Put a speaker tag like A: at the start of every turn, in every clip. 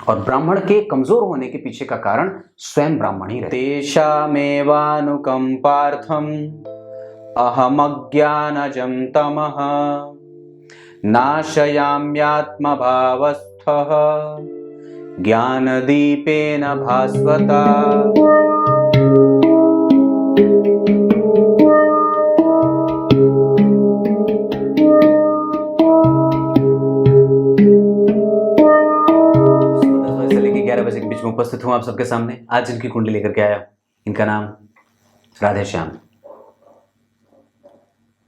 A: और ब्राह्मण के कमजोर होने के पीछे का कारण स्वयं ब्राह्मण ही रहते। तेषामेवानुकंपार्थम अहमज्ञानजं तमः नाशयाम्यात्मभावस्थः ज्ञानदीपेन भास्वता। बजे के बीच में उपस्थित हूं आप सबके सामने। आज इनकी कुंडली लेकर के आया हूं। इनका नाम राधे श्याम।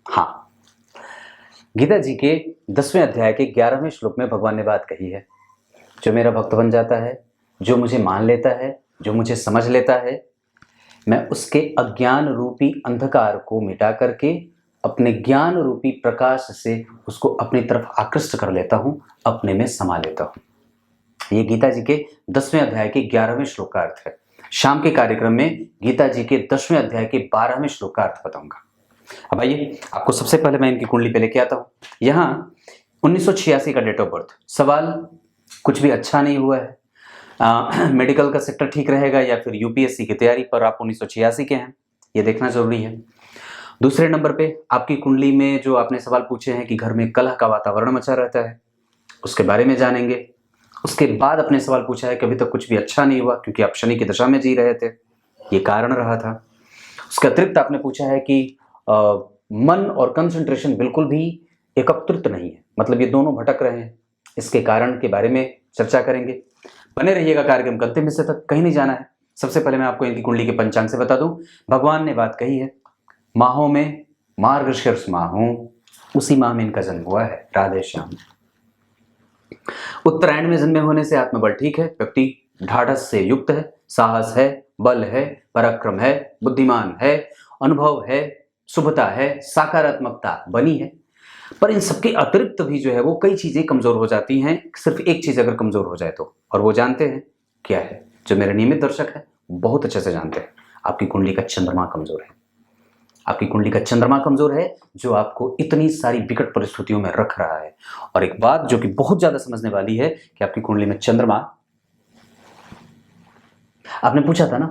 A: हाँ, गीता जी के 10वें अध्याय के 11वें श्लोक में भगवान ने बात कही है, जो मेरा भक्त बन जाता है, जो मुझे मान लेता है, जो मुझे समझ लेता है, मैं उसके अज्ञान रूपी अंधकार को मिटा करके अपने ज्ञान रूपी प्रकाश से उसको अपनी तरफ आकृष्ट कर लेता हूं, अपने में समा लेता हूं। ये गीता जी के 10वें अध्याय के 11वें श्लोक का अर्थ है। शाम के कार्यक्रम में गीता जी के 10वें अध्याय के 12वें श्लोक का अर्थ बताऊंगा। अब आइए, आपको सबसे पहले मैं इनकी कुंडली पे लेके आता हूं। यहाँ 1986 का डेट ऑफ बर्थ। सवाल कुछ भी अच्छा नहीं हुआ है, मेडिकल का सेक्टर ठीक रहेगा या फिर यूपीएससी की तैयारी पर आप 1986 के हैं, ये देखना जरूरी है। दूसरे नंबर पे आपकी कुंडली में जो आपने सवाल पूछे हैं कि घर में कलह का वातावरण मचा रहता है, उसके बारे में जानेंगे। उसके बाद अपने सवाल पूछा है कि अभी तक कुछ भी अच्छा नहीं हुआ क्योंकि आप शनि की दशा में जी रहे थे, ये कारण रहा था। उसके अतिरिक्त आपने पूछा है कि मन और कंसंट्रेशन बिल्कुल भी एकत्रित नहीं है, मतलब ये दोनों भटक रहे हैं, इसके कारण के बारे में चर्चा करेंगे। बने रहिएगा कार्यक्रम के अंतिम हिस्से तक, कहीं नहीं जाना है। सबसे पहले मैं आपको इनकी कुंडली के पंचांग से बता दूं। भगवान ने बात कही है, माहों में मार्गशीर्ष माह हूं, उसी माह में इनका जन्म हुआ है। राधे श्याम। उत्तरायण में जन्मे होने से आत्मबल ठीक है, व्यक्ति ढाढ़स से युक्त है, साहस है, बल है, पराक्रम है, बुद्धिमान है, अनुभव है, शुभता है, सकारात्मकता बनी है। पर इन सबके अतिरिक्त भी जो है वो कई चीजें कमजोर हो जाती हैं। सिर्फ एक चीज अगर कमजोर हो जाए तो, और वो जानते हैं क्या है? जो मेरे नियमित दर्शक है बहुत अच्छे से जानते हैं, आपकी कुंडली का चंद्रमा कमजोर है। आपकी कुंडली का चंद्रमा कमजोर है, जो आपको इतनी सारी विकट परिस्थितियों में रख रहा है। और एक बात जो कि बहुत ज्यादा समझने वाली है कि आपकी कुंडली में चंद्रमा, आपने पूछा था ना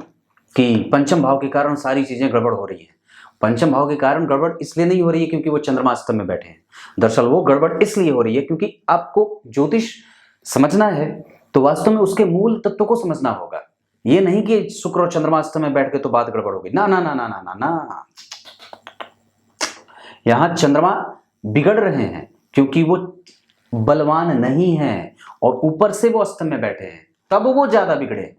A: कि पंचम भाव के कारण सारी चीजें गड़बड़ हो रही है। पंचम भाव के कारण गड़बड़ इसलिए नहीं हो रही है क्योंकि वो चंद्रमा अष्टम में बैठे हैं। दरअसल वो गड़बड़ इसलिए हो रही है क्योंकि आपको ज्योतिष समझना है तो वास्तव में उसके मूल तत्व को समझना होगा। ये नहीं कि शुक्र और चंद्रमा अष्टम में बैठ के तो बात गड़बड़ होगी। ना ना ना ना ना ना ना, यहां चंद्रमा बिगड़ रहे हैं क्योंकि वो बलवान नहीं है और ऊपर से वो अष्टम में बैठे हैं, तब वो ज्यादा बिगड़े।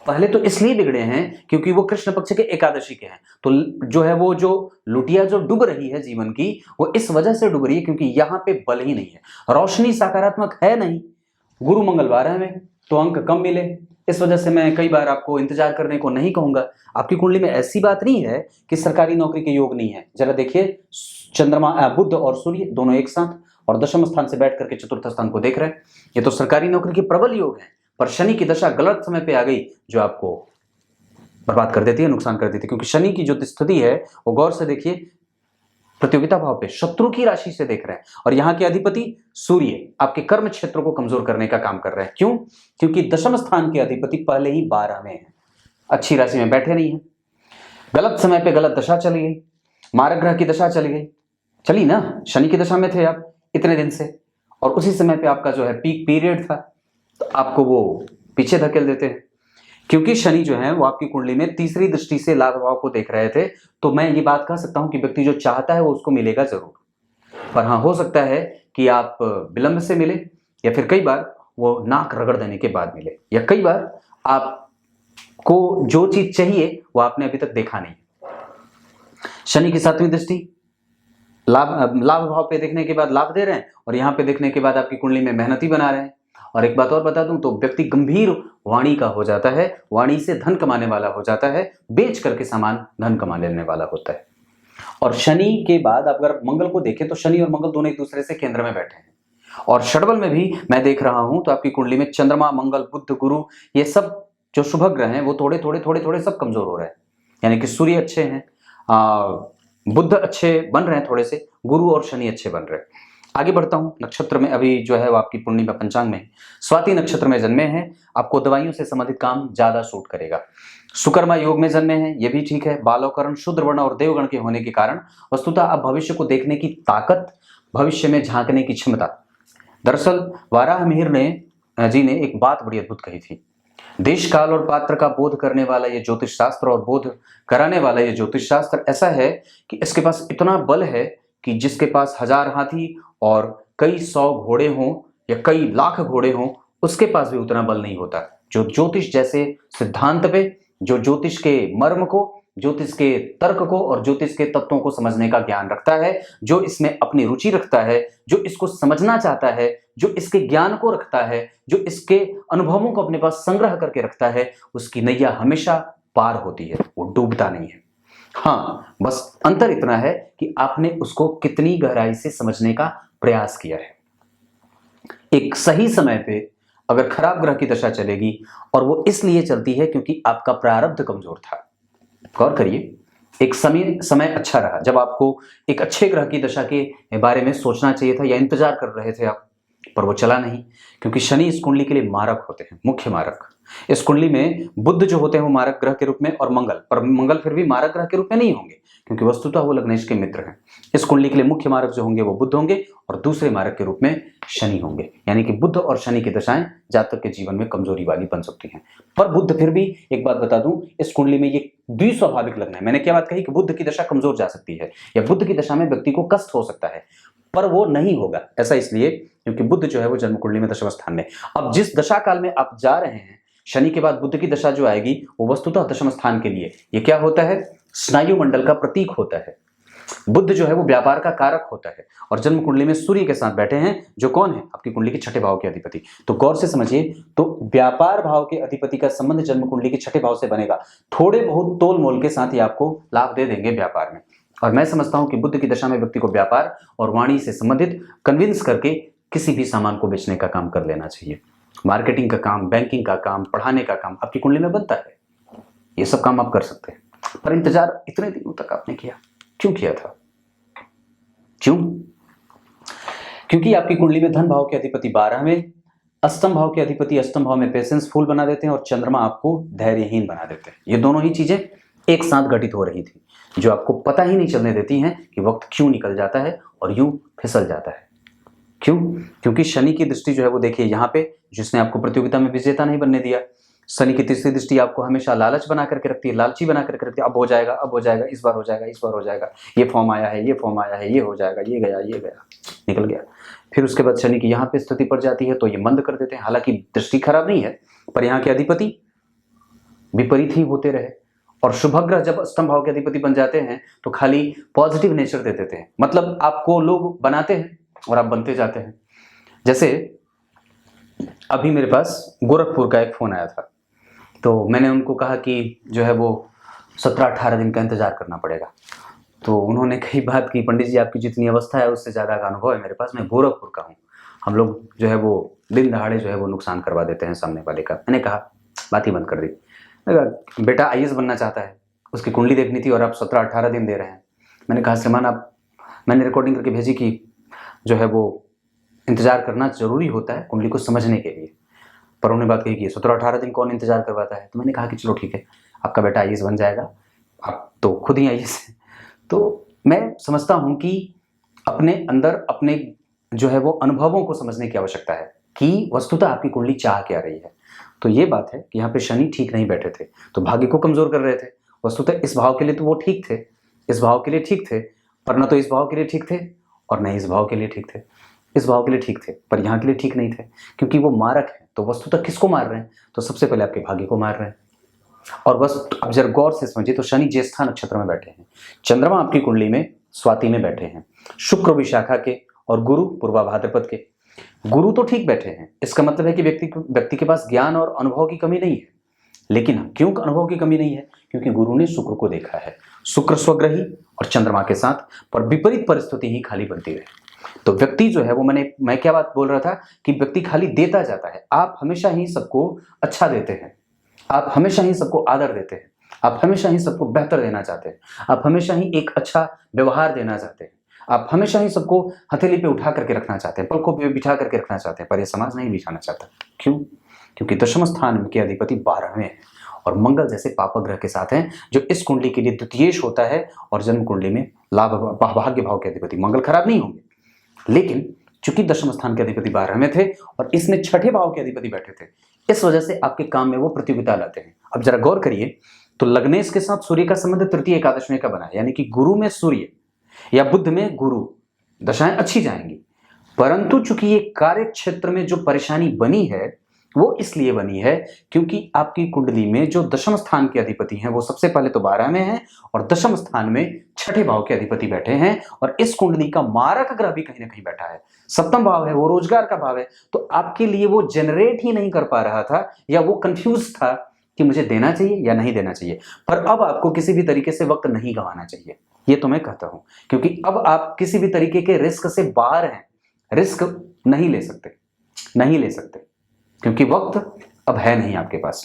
A: पहले तो इसलिए बिगड़े हैं क्योंकि वो कृष्ण पक्ष के एकादशी के हैं। तो जो है वो जो लुटिया जो डूब रही है जीवन की, वो इस वजह से डूब रही है क्योंकि यहां पे बल ही नहीं है, रोशनी सकारात्मक है नहीं। गुरु मंगल 12 में तो अंक कम मिले, इस वजह से मैं कई बार आपको इंतजार करने को नहीं कहूंगा। आपकी कुंडली में ऐसी बात नहीं है कि सरकारी नौकरी के योग नहीं है। जरा देखिए, चंद्रमा बुध और सूर्य दोनों एक साथ और दशम स्थान से बैठ करके चतुर्थ स्थान को देख रहे हैं, ये तो सरकारी नौकरी के प्रबल योग है। पर शनि की दशा गलत समय पे आ गई जो आपको बर्बाद कर देती है, नुकसान कर देती है। क्योंकि शनि की जो स्थिति है वो गौर से देखिए, प्रतियोगिता भाव पे शत्रु की राशि से देख रहे हैं और यहाँ के अधिपति सूर्य आपके कर्म क्षेत्र को कमजोर करने का काम कर रहे हैं। क्यों? क्योंकि दशम स्थान के अधिपति पहले ही 12 में है, अच्छी राशि में बैठे नहीं है। गलत समय पे गलत दशा चली गई, मारक ग्रह की दशा चली गई, चली ना, शनि की दशा में थे आप इतने दिन से, और उसी समय पे आपका जो है पीक पीरियड था, तो आपको वो पीछे धकेल देते हैं। क्योंकि शनि जो है वो आपकी कुंडली में तीसरी दृष्टि से लाभ भाव को देख रहे थे, तो मैं ये बात कह सकता हूं कि व्यक्ति जो चाहता है वो उसको मिलेगा जरूर। पर हाँ, हो सकता है कि आप विलंब से मिले, या फिर कई बार वो नाक रगड़ देने के बाद मिले, या कई बार आपको जो चीज चाहिए वो आपने अभी तक देखा नहीं। शनि की 7वीं दृष्टि लाभ भाव पे देखने के बाद लाभ दे रहे हैं, और यहाँ पे देखने के बाद आपकी कुंडली में मेहनती बना रहे हैं। और एक बात और बता दूं तो व्यक्ति गंभीर वाणी का हो जाता है, वाणी से धन कमाने वाला हो जाता है, बेच करके सामान धन कमा लेने वाला होता है। और शनि के बाद अगर मंगल को देखें तो शनि और मंगल दोनों एक दूसरे से केंद्र में बैठे हैं, और षडबल में भी मैं देख रहा हूं तो आपकी कुंडली में चंद्रमा, मंगल, बुध, गुरु, ये सब जो शुभ ग्रह हैं वो थोड़े थोड़े सब कमजोर हो रहे हैं। यानी कि सूर्य अच्छे हैं, बुध अच्छे बन रहे हैं थोड़े से, गुरु और शनि अच्छे बन रहे हैं। आगे बढ़ता हूं। नक्षत्र में अभी जो है वो आपकी पूर्णिमा पंचांग में स्वाति नक्षत्र में जन्मे हैं, आपको दवाइयों से संबंधित काम ज्यादा सूट करेगा। सुकर्मा योग में जन्मे हैं, ये भी ठीक है। बालोकरण शुद्र वर्ण और देवगण के होने के कारण वस्तुतः आप भविष्य को देखने की ताकत, भविष्य में झांकने की क्षमता। दरअसल वाराह मिहिर जी ने एक बात बड़ी अद्भुत कही थी, देश काल और पात्र का बोध करने वाला ये ज्योतिष शास्त्र और बोध कराने वाला ये ज्योतिष शास्त्र ऐसा है कि इसके पास इतना बल है कि जिसके पास 1000 हाथी और कई 100 घोड़े हों या कई लाख घोड़े हों, उसके पास भी उतना बल नहीं होता। जो ज्योतिष जैसे सिद्धांत पे, जो ज्योतिष के मर्म को, ज्योतिष के तर्क को और ज्योतिष के तत्वों को समझने का ज्ञान रखता है, जो इसमें अपनी रुचि रखता है, जो इसको समझना चाहता है, जो इसके ज्ञान को रखता है, जो इसके अनुभवों को अपने पास संग्रह करके रखता है, उसकी नैया हमेशा पार होती है, वो डूबता नहीं है। हाँ, बस अंतर इतना है कि आपने उसको कितनी गहराई से समझने का प्रयास किया है। एक सही समय पे अगर खराब ग्रह की दशा चलेगी, और वो इसलिए चलती है क्योंकि आपका प्रारब्ध कमजोर था। गौर करिए, एक समय अच्छा रहा जब आपको एक अच्छे ग्रह की दशा के बारे में सोचना चाहिए था या इंतजार कर रहे थे आप, पर वो चला नहीं, क्योंकि शनि इस कुंडली के लिए मारक होते हैं, मुख्य मारक। इस कुंडली में बुध जो होते हैं वो मारक ग्रह के रूप में, और मंगल, पर मंगल फिर भी मारक ग्रह के रूप में नहीं होंगे, क्योंकि वस्तुतः वो लग्नेश के मित्र हैं। इस कुंडली के लिए मुख्य मारक जो होंगे वो बुध होंगे, और दूसरे मारक के रूप में शनि होंगे। यानी कि बुध और शनि की दशाएं जातक के जीवन में कमजोरी वाली बन सकती हैं। पर बुध फिर भी, एक बात बता दूं, इस कुंडली में ये द्विस्वाभाविक लग्न है। मैंने क्या बात कही कि बुध की दशा कमजोर जा सकती है या बुध की दशा में व्यक्ति को कष्ट हो सकता है, पर वो नहीं होगा। ऐसा इसलिए क्योंकि बुध जो है वो जन्म कुंडली में दशम स्थान में। अब जिस दशा काल में आप जा रहे हैं, शनि के बाद बुध की दशा जो आएगी वो वस्तुतः दशम स्थान के लिए, ये क्या होता है, स्नायु मंडल का प्रतीक होता है। बुध जो है वो व्यापार का कारक होता है, और जन्म कुंडली में सूर्य के साथ बैठे हैं, जो कौन है, आपकी कुंडली के छठे भाव के अधिपति। तो गौर से समझिए, तो व्यापार भाव के अधिपति का संबंध जन्म कुंडली के छठे भाव से बनेगा। थोड़े बहुत तोल मोल के साथ ही आपको लाभ दे देंगे व्यापार में। और मैं समझता हूं कि बुध की दशा में व्यक्ति को व्यापार और वाणी से संबंधित कन्विंस करके किसी भी सामान को बेचने का काम कर लेना चाहिए। मार्केटिंग का काम, बैंकिंग का काम, पढ़ाने का काम आपकी कुंडली में बनता है, ये सब काम आप कर सकते हैं। पर इंतजार इतने दिनों तक आपने किया, क्यों किया था? क्यों? क्योंकि आपकी कुंडली में धन भाव के अधिपति 12 में, अष्टम भाव के अधिपति अष्टम भाव में पेशेंस फुल बना देते हैं, और चंद्रमा आपको धैर्यहीन बना देते हैं। ये दोनों ही चीजें एक साथ घटित हो रही थी, जो आपको पता ही नहीं चलने देती हैं कि वक्त क्यों निकल जाता है और यूं फिसल जाता है। क्यों? क्योंकि शनि की दृष्टि जो है वो देखिए यहाँ पे, जिसने आपको प्रतियोगिता में विजेता नहीं बनने दिया। शनि की तीसरी दृष्टि आपको हमेशा लालच बना करके रखती है, लालची बना करके रखती है। अब हो जाएगा, अब हो जाएगा, इस बार हो जाएगा, इस बार हो जाएगा, ये फॉर्म आया है, ये फॉर्म आया है, ये हो जाएगा, ये गया, ये गया, निकल गया। फिर उसके बाद शनि की यहाँ पे स्थिति पड़ जाती है तो ये मंद कर देते हैं। हालांकि दृष्टि खराब नहीं है, पर यहाँ के अधिपति विपरीत ही होते रहे। और शुभ ग्रह जब अष्टम भाव के अधिपति बन जाते हैं तो खाली पॉजिटिव नेचर दे देते हैं, मतलब आपको लोग बनाते हैं और आप बनते जाते हैं। जैसे अभी मेरे पास गोरखपुर का एक फोन आया था, तो मैंने उनको कहा कि जो है वो 17-18 दिन का इंतजार करना पड़ेगा। तो उन्होंने कई बात की, पंडित जी आपकी जितनी अवस्था है उससे ज़्यादा का अनुभव है मेरे पास, मैं गोरखपुर का हूँ, हम लोग जो है वो दिन दहाड़े जो है वो नुकसान करवा देते हैं सामने वाले का। मैंने कहा, बात ही बंद कर दी। बेटा आईएएस बनना चाहता है, उसकी कुंडली देखनी थी और आप 17-18 दिन दे रहे हैं। मैंने कहा श्रीमान आप, मैंने रिकॉर्डिंग करके भेजी कि जो है वो इंतजार करना जरूरी होता है कुंडली को समझने के लिए, पर उन्होंने बात कही कि 17-18 दिन कौन इंतजार करवाता है। तो मैंने कहा कि चलो ठीक है, आपका बेटा आईएएस बन जाएगा, आप तो खुद ही आईएएस है। तो मैं समझता हूं कि अपने अंदर अपने जो है वो अनुभवों को समझने की आवश्यकता है कि वस्तुतः आपकी कुंडली चाह क्या रही है। तो ये बात है कि यहाँ पे शनि ठीक नहीं बैठे थे, तो भाग्य को कमजोर कर रहे थे। वस्तुतः इस भाव के लिए तो वो ठीक थे, इस भाव के लिए ठीक थे, पर न तो इस भाव के लिए ठीक थे और न इस भाव के लिए ठीक थे। इस भाव के लिए ठीक थे पर यहाँ के लिए ठीक नहीं थे, क्योंकि वो मारक है। तो वस्तुतः किसको मार रहे हैं? तो सबसे पहले आपके भाग्य को मार रहे हैं। और बस अब जरा गौर से समझिए, तो शनि ज्येष्ठा नक्षत्र में बैठे हैं, चंद्रमा आपकी कुंडली में स्वाति में बैठे हैं, शुक्र विशाखा के और गुरु पूर्वा भाद्रपद के। गुरु तो ठीक बैठे हैं, इसका मतलब है कि व्यक्ति के पास ज्ञान और अनुभव की कमी नहीं है। लेकिन क्यों अनुभव की कमी नहीं है? क्योंकि गुरु ने शुक्र को देखा है, शुक्र स्वग्रही और चंद्रमा के साथ, पर विपरीत परिस्थिति ही खाली बनती रहे। तो व्यक्ति जो है वो, मैं क्या बात बोल रहा था कि व्यक्ति खाली देता जाता है। आप हमेशा ही सबको अच्छा देते हैं, आप हमेशा ही सबको आदर देते हैं, आप हमेशा ही सबको बेहतर देना चाहते हैं, आप हमेशा ही एक अच्छा व्यवहार देना चाहते हैं, आप हमेशा ही सबको हथेली पे उठा करके रखना चाहते हैं, पलकों पे बिठा करके रखना चाहते हैं, पर यह समाज नहीं बिठाना चाहता। क्यों? क्योंकि दशम स्थान के अधिपति 12वें हैं और मंगल जैसे पापक ग्रह के साथ हैं, जो इस कुंडली के लिए द्वितीयेश होता है और जन्म कुंडली में लाभ भाग्य भाव के अधिपति मंगल खराब नहीं होंगे, लेकिन चूंकि दशम स्थान के अधिपति 12वें थे और इसमें छठे भाव के अधिपति बैठे थे, इस वजह से आपके काम में वो प्रतियोगिता लाते हैं। अब जरा गौर करिए तो लग्नेश के साथ सूर्य का संबंध तृतीय एकादशवें का बना है, यानी कि गुरु में सूर्य या बुध में गुरु, दशाएं अच्छी जाएंगी, परंतु चूंकि ये कार्य क्षेत्र में जो परेशानी बनी है वो इसलिए बनी है क्योंकि आपकी कुंडली में जो दशम स्थान के अधिपति हैं वो सबसे पहले तो 12 में हैं और दशम स्थान में छठे भाव के अधिपति बैठे हैं और इस कुंडली का मारक ग्रह भी कहीं ना कहीं बैठा है, सप्तम भाव है, वो रोजगार का भाव है। तो आपके लिए वो जनरेट ही नहीं कर पा रहा था या वो कंफ्यूज था कि मुझे देना चाहिए या नहीं देना चाहिए। पर अब आपको किसी भी तरीके से वक्त नहीं गंवाना चाहिए, ये तो मैं कहता हूं, क्योंकि अब आप किसी भी तरीके के रिस्क से बाहर हैं, रिस्क नहीं ले सकते, नहीं ले सकते, क्योंकि वक्त अब है नहीं आपके पास।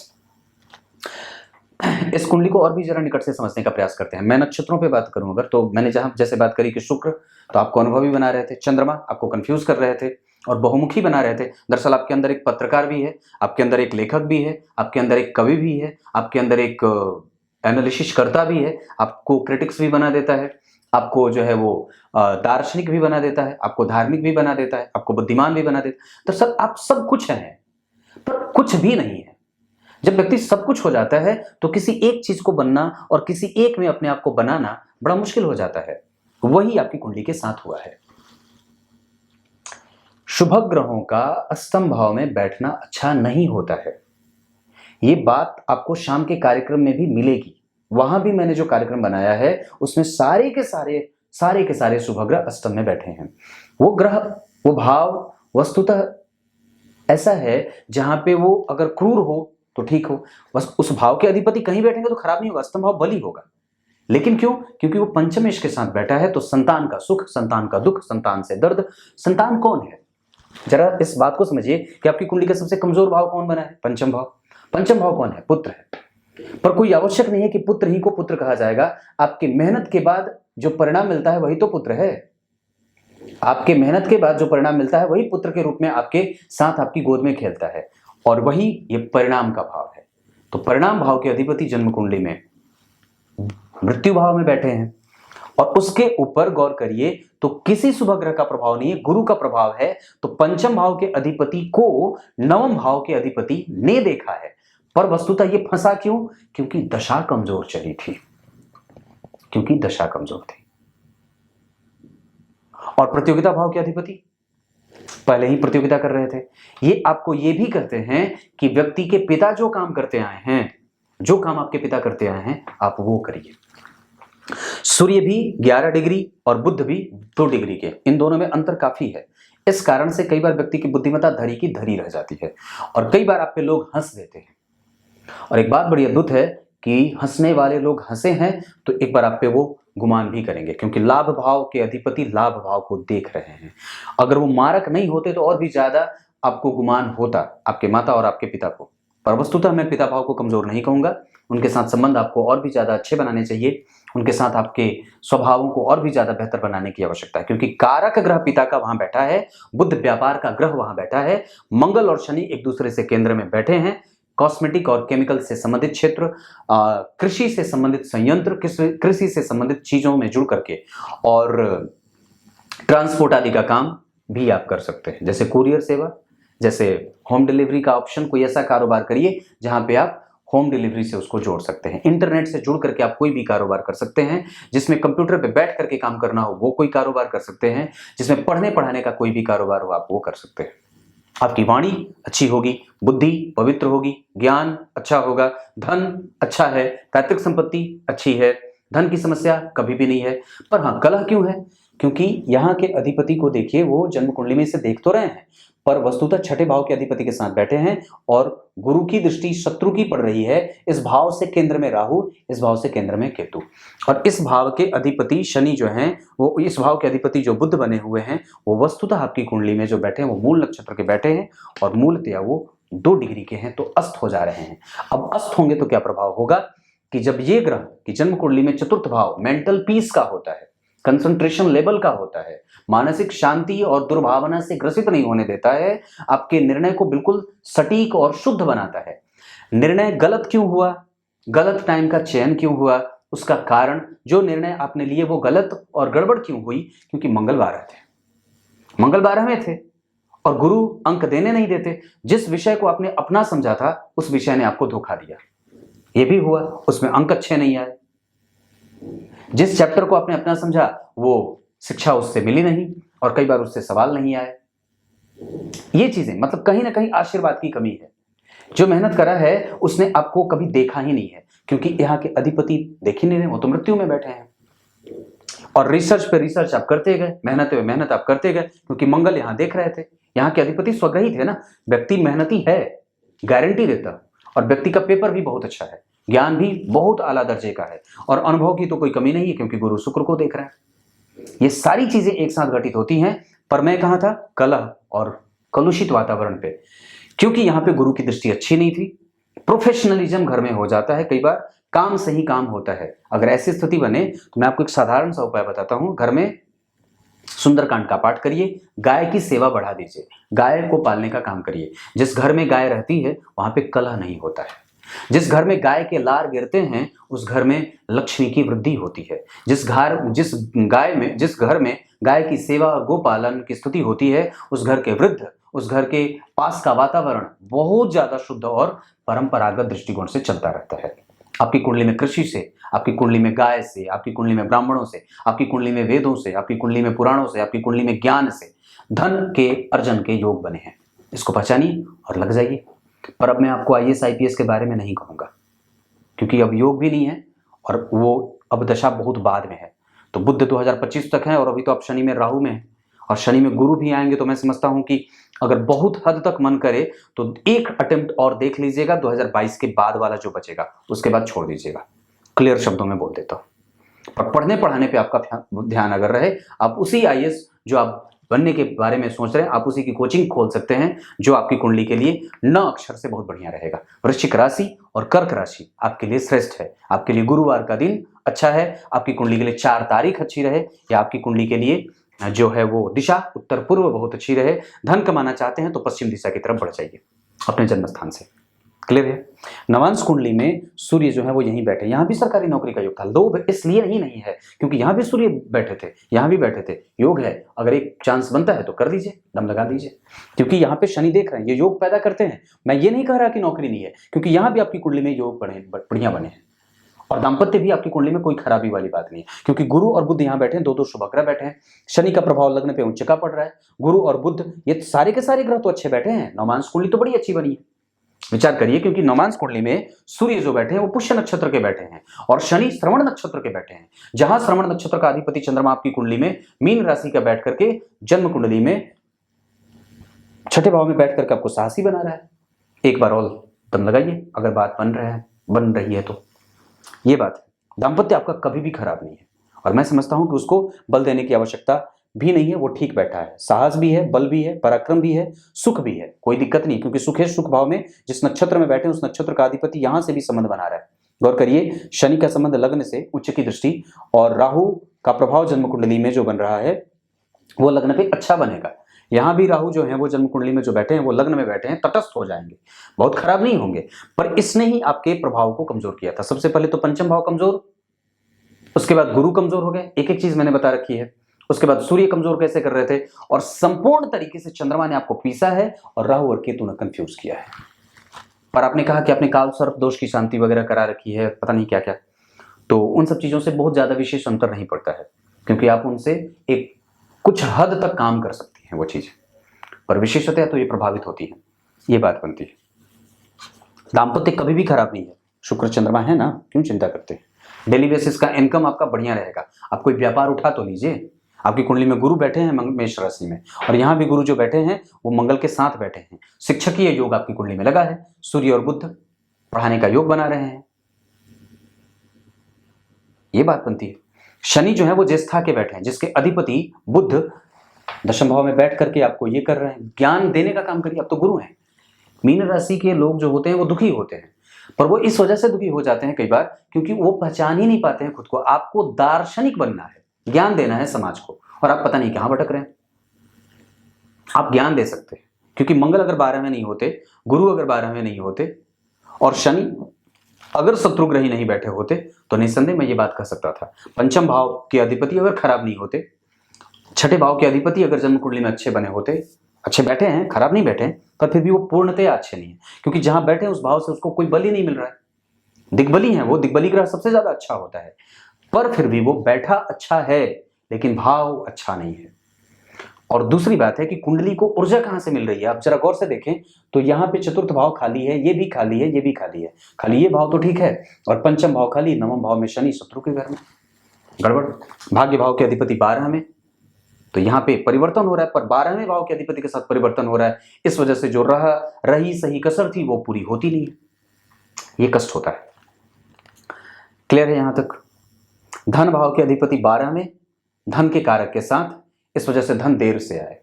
A: इस कुंडली को और भी जरा निकट से समझने का प्रयास करते हैं। मैं नक्षत्रों पे बात करूं अगर, तो मैंने जहां जैसे बात करी कि शुक्र तो आपको अनुभवी बना रहे थे, चंद्रमा आपको कंफ्यूज कर रहे थे और बहुमुखी बना रहे थे। दरअसल आपके अंदर एक पत्रकार भी है, आपके अंदर एक लेखक भी है, आपके अंदर एक कवि भी है, आपके अंदर एक एनालिसिस करता भी है, आपको क्रिटिक्स भी बना देता है, आपको जो है वो दार्शनिक भी बना देता है, आपको धार्मिक भी बना देता है, आपको बुद्धिमान भी बना देता है। तो सब आप सब कुछ हैं पर कुछ भी नहीं है। जब व्यक्ति सब कुछ हो जाता है तो किसी एक चीज को बनना और किसी एक में अपने आप को बनाना बड़ा मुश्किल हो जाता है। वही आपकी कुंडली के साथ हुआ है। शुभ ग्रहों का अष्टम भाव में बैठना अच्छा नहीं होता है। ये बात आपको शाम के कार्यक्रम में भी मिलेगी। वहां भी मैंने जो कार्यक्रम बनाया है उसमें सारे के सारे शुभ ग्रह अष्टम में बैठे हैं। वो ग्रह, वो भाव वस्तुतः ऐसा है जहां पे वो अगर क्रूर हो तो ठीक हो, बस उस भाव के अधिपति कहीं बैठेंगे तो खराब नहीं होगा, अष्टम भाव बली होगा। लेकिन क्यों? क्योंकि वो पंचमेश के साथ बैठा है, तो संतान का सुख, संतान का दुख, संतान से दर्द। संतान कौन है? जरा इस बात को समझिए कि आपकी कुंडली का सबसे कमजोर भाव कौन बना है? पंचम भाव। पंचम भाव कौन है? पुत्र है। पर कोई आवश्यक नहीं है कि पुत्र ही को पुत्र कहा जाएगा। आपकी मेहनत के बाद जो परिणाम मिलता है वही तो पुत्र है। आपके मेहनत के बाद जो परिणाम मिलता है वही पुत्र के रूप में आपके साथ आपकी गोद में खेलता है, और वही ये परिणाम का भाव है। तो परिणाम भाव के अधिपति जन्म कुंडली में मृत्यु भाव में बैठे हैं और उसके ऊपर गौर करिए तो किसी शुभ ग्रह का प्रभाव नहीं है, गुरु का प्रभाव है। तो पंचम भाव के अधिपति को नवम भाव के अधिपति ने देखा है, पर वस्तुतः ये फंसा क्यों? क्योंकि दशा कमजोर चली थी, क्योंकि दशा कमजोर थी। और प्रतियोगिता भाव के अधिपति पहले ही प्रतियोगिता कर रहे थे। ये आपको ये भी कहते हैं कि व्यक्ति के पिता जो काम करते आए हैं, जो काम आपके पिता करते आए हैं, आप वो करिए। सूर्य भी 11 डिग्री और बुध भी 2 डिग्री के, इन दोनों में अंतर काफी है। इस कारण से कई बार व्यक्ति की बुद्धिमत्ता धरी की धरी रह जाती है और कई बार आप पे लोग हंस देते हैं। और एक बात बड़ी अद्भुत है कि हंसने वाले लोग हंसे हैं तो एक बार आप पे वो गुमान भी करेंगे, क्योंकि लाभ भाव के अधिपति लाभ भाव को देख रहे हैं। अगर वो मारक नहीं होते तो और भी ज्यादा आपको गुमान होता, आपके माता और आपके पिता को। पर वस्तुतः मैं पिता भाव को कमजोर नहीं कहूंगा, उनके साथ संबंध आपको और भी ज्यादा अच्छे बनाने चाहिए, उनके साथ आपके स्वभावों को और भी ज्यादा बेहतर बनाने की आवश्यकता है, क्योंकि कारक ग्रह पिता का वहां बैठा है, बुध व्यापार का ग्रह वहां बैठा है, मंगल और शनि एक दूसरे से केंद्र में बैठे हैं, कॉस्मेटिक और केमिकल से संबंधित क्षेत्र, कृषि से संबंधित संयंत्र, कृषि से संबंधित चीजों में जुड़ करके और ट्रांसपोर्ट आदि का काम भी आप कर सकते हैं, जैसे कुरियर सेवा, जैसे होम डिलीवरी का ऑप्शन। कोई ऐसा कारोबार करिए जहां पे आप होम डिलीवरी से उसको जोड़ सकते हैं। इंटरनेट से जुड़ करके आप कोई भी कारोबार कर सकते हैं। जिसमें कंप्यूटर पे बैठ करके काम करना हो वो कोई कारोबार कर सकते हैं। जिसमें पढ़ने पढ़ाने का कोई भी कारोबार हो आप वो कर सकते हैं। आपकी वाणी अच्छी होगी, बुद्धि पवित्र होगी, ज्ञान अच्छा होगा, धन अच्छा है, पैतृक संपत्ति अच्छी है, धन की समस्या कभी भी नहीं है। पर हाँ, कलह क्यों है? क्योंकि यहाँ के अधिपति को देखिए, वो जन्म कुंडली में से देख तो रहे हैं पर वस्तुतः छठे भाव के अधिपति के साथ बैठे हैं और गुरु की दृष्टि शत्रु की पड़ रही है। इस भाव से केंद्र में राहु, इस भाव से केंद्र में केतु, और इस भाव के अधिपति शनि जो हैं वो, इस भाव के अधिपति जो बुध बने हुए हैं वो वस्तुतः आपकी कुंडली में जो बैठे हैं वो मूल नक्षत्र के बैठे हैं और मूलतया वो 2 डिग्री के हैं, तो अस्त हो जा रहे हैं। अब अस्त होंगे तो क्या प्रभाव होगा कि जब ये ग्रह की जन्म कुंडली में चतुर्थ भाव मेंटल पीस का होता है, कंसंट्रेशन लेवल का होता है, मानसिक शांति और दुर्भावना से ग्रसित नहीं होने देता है, आपके निर्णय को बिल्कुल सटीक और शुद्ध बनाता है। निर्णय गलत क्यों हुआ, गलत टाइम का चयन क्यों हुआ, उसका कारण, जो निर्णय आपने लिए वो गलत और गड़बड़ क्यों हुई, क्योंकि मंगल 12 थे, मंगल 12वें थे और गुरु अंक देने नहीं देते। जिस विषय को आपने अपना समझा था उस विषय ने आपको धोखा दिया, ये भी हुआ, उसमें अंक अच्छे नहीं आए। जिस चैप्टर को आपने अपना समझा वो शिक्षा उससे मिली नहीं और कई बार उससे सवाल नहीं आए। ये चीजें मतलब कहीं ना कहीं आशीर्वाद की कमी है। जो मेहनत करा है उसने आपको कभी देखा ही नहीं है, क्योंकि यहाँ के अधिपति देख ही नहीं रहे, वो तो मृत्यु में बैठे हैं। और रिसर्च पे रिसर्च आप करते गए, मेहनत पे मेहनत आप करते गए, क्योंकि मंगल यहाँ देख रहे थे। यहाँ के अधिपति स्वग्रही थे ना, व्यक्ति मेहनती है, गारंटी देता, और व्यक्ति का पेपर भी बहुत अच्छा है, ज्ञान भी बहुत आला दर्जे का है, और अनुभव की तो कोई कमी नहीं है, क्योंकि गुरु शुक्र को देख रहा है। ये सारी चीजें एक साथ घटित होती हैं। पर मैं कहा था कलह और कलुषित वातावरण पे, क्योंकि यहाँ पे गुरु की दृष्टि अच्छी नहीं थी। प्रोफेशनलिज्म घर में हो जाता है, कई बार काम से ही काम होता है। अगर ऐसी स्थिति बने तो मैं आपको एक साधारण सा उपाय बताता हूं। घर में सुंदरकांड का पाठ करिए, गाय की सेवा बढ़ा दीजिए, गाय को पालने का काम करिए। जिस घर में गाय रहती है वहां पे कलह नहीं होता है। जिस घर में गाय के लार गिरते हैं उस घर में लक्ष्मी की वृद्धि होती है। जिस घर में गाय की सेवा और गोपालन की स्तुति होती है उस घर के वृद्ध, उस घर के पास का वातावरण बहुत ज्यादा शुद्ध और परंपरागत दृष्टिकोण से चलता रहता है। आपकी कुंडली में कृषि से, आपकी कुंडली में गाय से, आपकी कुंडली में ब्राह्मणों से, आपकी कुंडली में वेदों से, आपकी कुंडली में पुराणों से, आपकी कुंडली में ज्ञान से धन के अर्जन के योग बने हैं। इसको पहचानिए और लग जाइए। पर अब मैं आपको आईएएस आईपीएस के बारे में नहीं कहूंगा, क्योंकि अब योग भी नहीं है और वो अब दशा बहुत बाद में है। तो बुध 2025 तक है और अभी तो आप शनि में राहु में है, और शनि में गुरु भी आएंगे। तो मैं समझता हूं कि अगर बहुत हद तक मन करे तो एक अटेम्प्ट और देख लीजिएगा, 2022 के बाद वाला जो बचेगा उसके बाद छोड़ दीजिएगा। क्लियर शब्दों में बोल देता हूं। पर पढ़ने पढ़ाने पे आपका ध्यान अगर रहे, आप उसी आईएएस जो आप बनने के बारे में सोच रहे हैं, आप उसी की कोचिंग खोल सकते हैं, जो आपकी कुंडली के लिए 9 अक्षर से बहुत बढ़िया रहेगा। वृश्चिक राशि और कर्क राशि आपके लिए श्रेष्ठ है। आपके लिए गुरुवार का दिन अच्छा है, आपकी कुंडली के लिए 4 तारीख अच्छी रहे, या आपकी कुंडली के लिए जो है वो दिशा उत्तर पूर्व बहुत अच्छी रहे। धन कमाना चाहते हैं तो पश्चिम दिशा की तरफ बढ़ जाइए अपने जन्म स्थान से। क्लियर है। नवांश कुंडली में सूर्य जो है वो यहीं बैठे, यहाँ भी सरकारी नौकरी का योग था। लोभ इसलिए ही नहीं है क्योंकि यहाँ भी सूर्य बैठे थे, यहाँ भी बैठे थे। योग है, अगर एक चांस बनता है तो कर दीजिए, दम लगा दीजिए, क्योंकि यहाँ पे शनि देख रहे हैं, ये योग पैदा करते हैं। मैं ये नहीं कह रहा कि नौकरी नहीं है, क्योंकि यहाँ भी आपकी कुंडली में योग बढ़िया बने हैं, और दाम्पत्य भी आपकी कुंडली में कोई खराबी वाली बात नहीं है, क्योंकि गुरु और बुध यहाँ बैठे हैं, दो शुभ ग्रह बैठे हैं। शनि का प्रभाव लग्न पे उच्च का पड़ रहा है, गुरु और बुध ये सारे के सारे ग्रह तो अच्छे बैठे हैं। नवमांश कुंडली तो बड़ी अच्छी बनी है। विचार करिए, क्योंकि नवमांश कुंडली में सूर्य जो बैठे हैं वो पुष्य नक्षत्र के बैठे हैं और शनि श्रवण नक्षत्र के बैठे हैं। जहां श्रवण नक्षत्र का अधिपति चंद्रमा आपकी कुंडली में मीन राशि का बैठ करके जन्म कुंडली में छठे भाव में बैठ करके आपको साहसी बना रहा है। एक बार और दम लगाइए, अगर बात बन रही है तो ये बात है। दाम्पत्य आपका कभी भी खराब नहीं है, और मैं समझता हूं कि उसको बल देने की आवश्यकता भी नहीं है, वो ठीक बैठा है। साहस भी है, बल भी है, पराक्रम भी है, सुख भी है, कोई दिक्कत नहीं, क्योंकि सुख है सुख भाव में। जिस नक्षत्र में बैठे उस नक्षत्र का अधिपति यहां से भी संबंध बना रहा है। गौर करिए, शनि का संबंध लग्न से उच्च की दृष्टि, और राहु का प्रभाव जन्म कुंडली में जो बन रहा है वो लग्न पे अच्छा बनेगा। यहां भी राहु जो है वो जन्म कुंडली में जो बैठे हैं वो लग्न में बैठे हैं, तटस्थ हो जाएंगे, बहुत खराब नहीं होंगे। पर इसने ही आपके प्रभाव को कमजोर किया था। सबसे पहले तो पंचम भाव कमजोर, उसके बाद गुरु कमजोर हो गए, एक एक चीज मैंने बता रखी है। उसके बाद सूर्य कमजोर कैसे कर रहे थे, और संपूर्ण तरीके से चंद्रमा ने आपको पीसा है और राहु और केतु ने कंफ्यूज किया है। पर आपने कहा कि आपने काल सर्प दोष की शांति वगैरह करा रखी है, पता नहीं क्या क्या, तो उन सब चीजों से बहुत ज्यादा विशेष अंतर नहीं पड़ता है, क्योंकि आप उनसे एक कुछ हद तक काम कर सकती हैं वो चीज, पर विशेषतः तो ये प्रभावित होती है, ये बात बनती है। दाम्पत्य कभी भी खराब नहीं है, शुक्र चंद्रमा है ना, क्यों चिंता करते हैं। डेली बेसिस का इनकम आपका बढ़िया रहेगा। आप कोई व्यापार उठा तो लीजिए। आपकी कुंडली में गुरु बैठे हैं मेष राशि में, और यहाँ भी गुरु जो बैठे हैं वो मंगल के साथ बैठे हैं। शिक्षकीय योग आपकी कुंडली में लगा है, सूर्य और बुध पढ़ाने का योग बना रहे हैं, ये बात बनती है। शनि जो है वो ज्येष्ठा के बैठे हैं, जिसके अधिपति बुध दशम भाव में बैठ करके आपको ये कर रहे हैं, ज्ञान देने का काम करिए। अब तो गुरु हैं। मीन राशि के लोग जो होते हैं वो दुखी होते हैं, पर वो इस वजह से दुखी हो जाते हैं कई बार क्योंकि वो पहचान ही नहीं पाते हैं खुद को। आपको दार्शनिक बनना है, ज्ञान देना है समाज को, और आप पता नहीं कहां भटक रहे हैं। आप ज्ञान दे सकते हैं, क्योंकि मंगल अगर 12 में नहीं होते, गुरु अगर 12 में नहीं होते, और शनि अगर शत्रु ग्रही नहीं बैठे होते, तो निस्संदेह मैं ये बात कह सकता था। पंचम भाव के अधिपति अगर खराब नहीं होते, छठे भाव के अधिपति अगर जन्म कुंडली में अच्छे बने होते, अच्छे बैठे हैं, खराब नहीं बैठे हैं, पर फिर भी वो पूर्णतया अच्छे नहीं है, क्योंकि जहां बैठे हैं उस भाव से उसको कोई बल ही नहीं मिल रहा है। दिग्बली है वो, दिग्बली ग्रह सबसे ज्यादा अच्छा होता है, पर फिर भी वो बैठा अच्छा है, लेकिन भाव अच्छा नहीं है। और दूसरी बात है कि कुंडली को ऊर्जा कहां से मिल रही है। आप जरा गौर से देखें तो यहाँ पे चतुर्थ भाव खाली है, ये भी खाली है, ये भी खाली है, खाली ये भाव तो ठीक है, और पंचम भाव खाली, नवम भाव में शनि शत्रु के घर में, गड़बड़। भाग्य भाव के अधिपति 12 में, तो यहाँ पे परिवर्तन हो रहा है, पर 12वें भाव के अधिपति के साथ परिवर्तन हो रहा है, इस वजह से जो रही सही कसर थी वो पूरी होती नहीं है, ये कष्ट होता है। क्लियर है यहां तक। धन भाव के अधिपति 12 में, धन के कारक के साथ, इस वजह से धन देर से आए,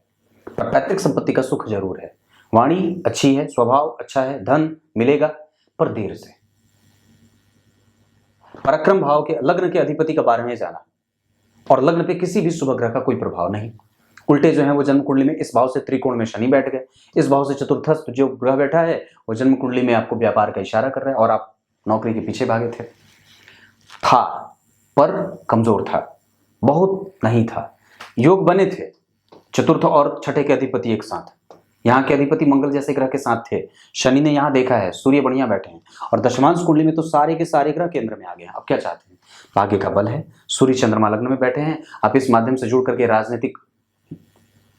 A: पर पैतृक संपत्ति का सुख जरूर है, वाणी अच्छी है, स्वभाव अच्छा है, धन मिलेगा पर देर से। पराक्रम भाव के लग्न के अधिपति का 12वें जाना, और लग्न पे किसी भी शुभ ग्रह का कोई प्रभाव नहीं। उल्टे जो है वो जन्म कुंडली में इस भाव से त्रिकोण में शनि बैठ गए, इस भाव से चतुर्थस्थ जो ग्रह बैठा है वो जन्म कुंडली में आपको व्यापार का इशारा कर रहा है, और आप नौकरी के पीछे भागे थे। था पर कमजोर था, बहुत नहीं था। योग बने थे, चतुर्थ और छठे के अधिपति एक साथ, यहाँ के अधिपति मंगल जैसे ग्रह के साथ थे। शनि ने यहाँ देखा है सूर्य बढ़िया बैठे हैं, और दशमांश कुंडली में तो सारे के सारे ग्रह केंद्र में आ गए हैं। अब क्या चाहते हैं, भाग्य का बल है, सूर्य चंद्रमा लग्न में बैठे हैं, आप इस माध्यम से जुड़ करके राजनीतिक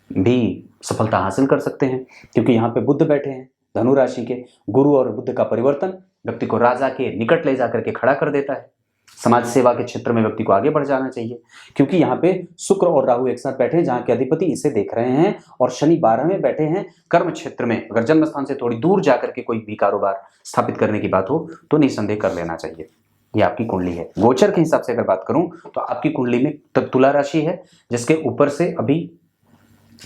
A: भी सफलता हासिल कर सकते हैं, क्योंकि यहाँ पे बुध बैठे हैं धनु राशि के। गुरु और बुध का परिवर्तन व्यक्ति को राजा के निकट ले जाकर के खड़ा कर देता है। समाज सेवा के क्षेत्र में व्यक्ति को आगे बढ़ जाना चाहिए, क्योंकि यहाँ पे शुक्र और राहु एक साथ बैठे हैं, जहाँ के अधिपति इसे देख रहे हैं, और शनि 12वें बैठे हैं। कर्म क्षेत्र में अगर जन्म स्थान से थोड़ी दूर जाकर के कोई भी कारोबार स्थापित करने की बात हो तो निसंदेह कर लेना चाहिए। ये आपकी कुंडली है। गोचर के हिसाब से अगर बात करूं तो आपकी कुंडली में तुला राशि है, जिसके ऊपर से अभी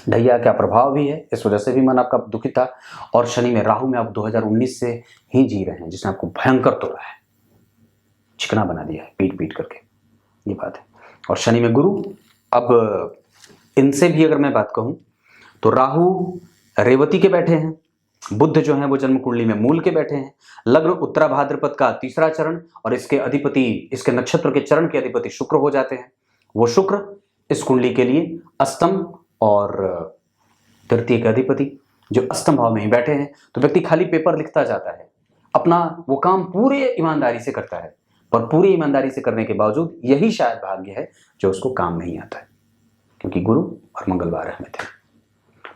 A: ढैया का प्रभाव भी है, इस वजह से भी मन आपका दुखित था, और शनि में राहु में आप 2019 से ही जी रहे हैं, जिसने आपको भयंकर तोड़ा है, चिकना बना दिया है पीट पीट करके, ये बात है। और शनि में गुरु, अब इनसे भी अगर मैं बात कहूं तो राहु रेवती के बैठे हैं, बुध जो है वो जन्म कुंडली में मूल के बैठे हैं, लग्न उत्तरा भाद्रपद का तीसरा चरण, और इसके अधिपति, इसके नक्षत्र के चरण के अधिपति शुक्र हो जाते हैं। वो शुक्र इस कुंडली के लिए अष्टम और तृतीय के अधिपति जो अष्टम भाव में ही बैठे हैं, तो व्यक्ति खाली पेपर लिखता जाता है, अपना वो काम पूरे ईमानदारी से करता है, पर पूरी ईमानदारी से करने के बावजूद यही शायद भाग्य है जो उसको काम नहीं आता है, क्योंकि गुरु और मंगल 12 में थे।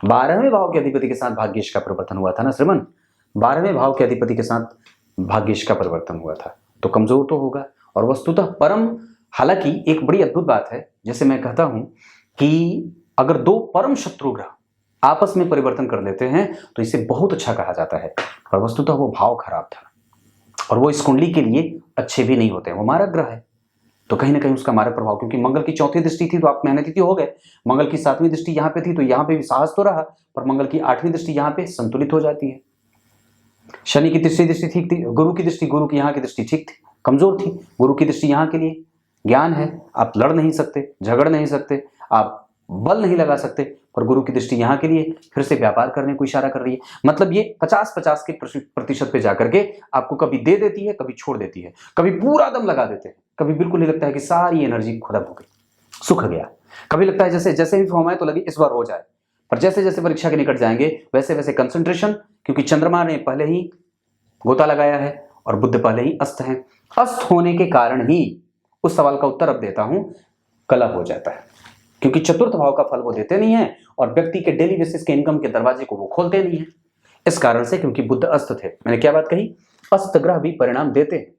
A: 12वें भाव के अधिपति के साथ भाग्येश का परिवर्तन हुआ था ना श्रीमन, 12वें भाव के अधिपति के साथ भाग्येश का परिवर्तन हुआ था, तो कमजोर तो होगा। और वस्तुतः परम, हालांकि एक बड़ी अद्भुत बात है, जैसे मैं कहता हूं कि अगर दो परम शत्रु ग्रह आपस में परिवर्तन कर लेते हैं तो इसे बहुत अच्छा कहा जाता है, पर वस्तुतः वो भाव खराब था, और वो इस कुंडली के लिए अच्छे भी नहीं होते हैं। वो मारक ग्रह है, तो कहीं ना कहीं उसका मारक प्रभाव, क्योंकि मंगल की चौथी दृष्टि थी तो आप मेहनती हो गए, मंगल की 7वीं दृष्टि यहाँ पे थी तो यहाँ पे भी साहस तो रहा, पर मंगल की 8वीं दृष्टि यहाँ पे संतुलित हो जाती है। शनि की तीसरी दृष्टि ठीक थी, गुरु की दृष्टि, गुरु की यहाँ की दृष्टि ठीक थी, कमजोर थी। गुरु की दृष्टि यहाँ के लिए ज्ञान है, आप लड़ नहीं सकते, झगड़ नहीं सकते, आप बल नहीं लगा सकते, पर गुरु की दृष्टि यहाँ के लिए फिर से व्यापार करने को इशारा कर रही है। मतलब ये 50-50 के प्रतिशत पे जाकर के आपको कभी दे देती है, कभी छोड़ देती है, कभी पूरा दम लगा देते हैं, कभी बिल्कुल नहीं लगता है कि सारी एनर्जी खत्म हो गई, सूख गया, कभी लगता है जैसे जैसे भी फॉर्म आए तो लगे इस बार हो जाए, पर जैसे जैसे परीक्षा के निकट जाएंगे वैसे वैसे कंसंट्रेशन, क्योंकि चंद्रमा ने पहले ही गोता लगाया है और बुध पहले ही अस्त है, अस्त होने के कारण ही उस सवाल का उत्तर अब देता हूं, कलह हो जाता है, क्योंकि चतुर्थ भाव का फल वो देते नहीं है, और व्यक्ति के डेली बेसिस के इनकम के दरवाजे को वो खोलते नहीं है, इस कारण से, क्योंकि बुध अस्त थे। मैंने क्या बात कही, अस्त ग्रह भी परिणाम देते हैं,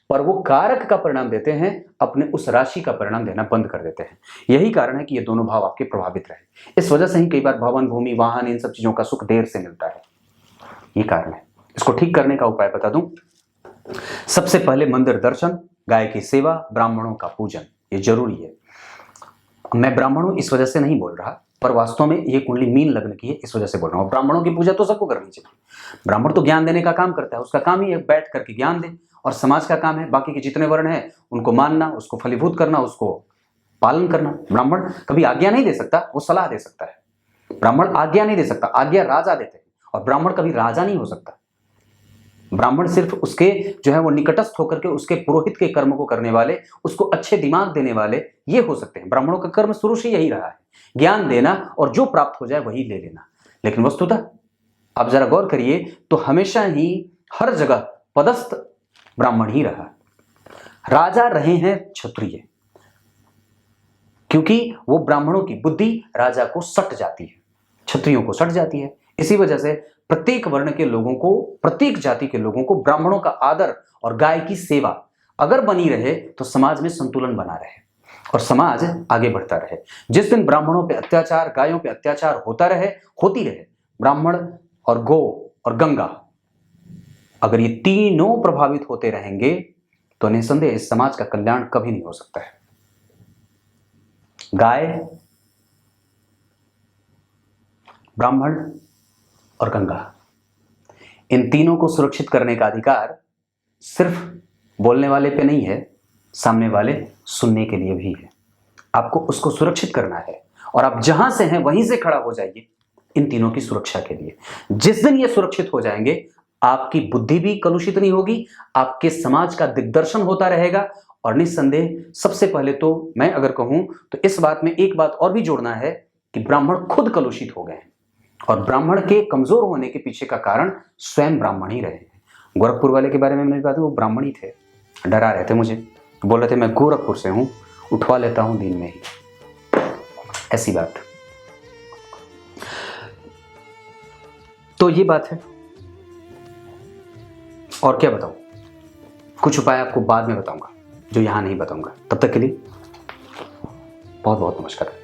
A: पर वो कारक का परिणाम देते हैं, अपने उस राशि का परिणाम देना बंद कर देते हैं। यही कारण है कि ये दोनों भाव आपके प्रभावित रहे, इस वजह से ही कई बार भवन, भूमि, वाहन, इन सब चीजों का सुख देर से मिलता है, ये कारण है। इसको ठीक करने का उपाय बता दूं, सबसे पहले मंदिर दर्शन, गाय की सेवा, ब्राह्मणों का पूजन, ये जरूरी है। मैं ब्राह्मणों इस वजह से नहीं बोल रहा, पर वास्तव में ये कुंडली मीन लग्न की है, इस वजह से बोल रहा हूं। ब्राह्मणों की पूजा तो सबको करनी चाहिए, ब्राह्मण तो ज्ञान देने का काम करता है, उसका काम ही है बैठ करके ज्ञान दे, और समाज का काम है बाकी के जितने वर्ण हैं उनको मानना, उसको फलीभूत करना, उसको पालन करना। ब्राह्मण कभी आज्ञा नहीं दे सकता, वो सलाह दे सकता है। ब्राह्मण आज्ञा नहीं दे सकता, आज्ञा राजा देते हैं। और ब्राह्मण कभी राजा नहीं हो सकता। ब्राह्मण सिर्फ उसके जो है वो निकटस्थ होकर के उसके पुरोहित के कर्म को करने वाले, उसको अच्छे दिमाग देने वाले ये हो सकते हैं। ब्राह्मणों का कर्म शुरू से यही रहा है, ज्ञान देना और जो प्राप्त हो जाए वही ले लेना। लेकिन वस्तुतः आप जरा गौर करिए तो हमेशा ही हर जगह पदस्थ ब्राह्मण ही रहा। राजा रहे हैं क्षत्रिय, क्योंकि वो ब्राह्मणों की बुद्धि राजा को सट जाती है, क्षत्रियों को सट जाती है। इसी वजह से प्रत्येक वर्ण के लोगों को, प्रत्येक जाति के लोगों को ब्राह्मणों का आदर और गाय की सेवा अगर बनी रहे तो समाज में संतुलन बना रहे और समाज आगे बढ़ता रहे। जिस दिन ब्राह्मणों पे अत्याचार, गायों पे अत्याचार होती रहे, ब्राह्मण और गौ और गंगा अगर ये तीनों प्रभावित होते रहेंगे तो निसंदेह इस समाज का कल्याण कभी नहीं हो सकता है। गाय, ब्राह्मण और गंगा, इन तीनों को सुरक्षित करने का अधिकार सिर्फ बोलने वाले पे नहीं है, सामने वाले सुनने के लिए भी है। आपको उसको सुरक्षित करना है और आप जहां से हैं वहीं से खड़ा हो जाइए इन तीनों की सुरक्षा के लिए। जिस दिन ये सुरक्षित हो जाएंगे, आपकी बुद्धि भी कलुषित नहीं होगी, आपके समाज का दिग्दर्शन होता रहेगा। और निस्संदेह सबसे पहले तो मैं अगर कहूं तो इस बात में एक बात और भी जोड़ना है कि ब्राह्मण खुद कलुषित हो गए हैं और ब्राह्मण के कमजोर होने के पीछे का कारण स्वयं ब्राह्मण ही रहे हैं। गोरखपुर वाले के बारे में मैंने बात, वो ब्राह्मण ही थे, डरा रहे थे मुझे, बोल रहे थे मैं गोरखपुर से हूं, उठवा लेता हूं दिन में ही, ऐसी बात। तो ये बात है। और क्या बताऊं, कुछ उपाय आपको बाद में बताऊंगा जो यहां नहीं बताऊंगा। तब तक के लिए बहुत बहुत नमस्कार।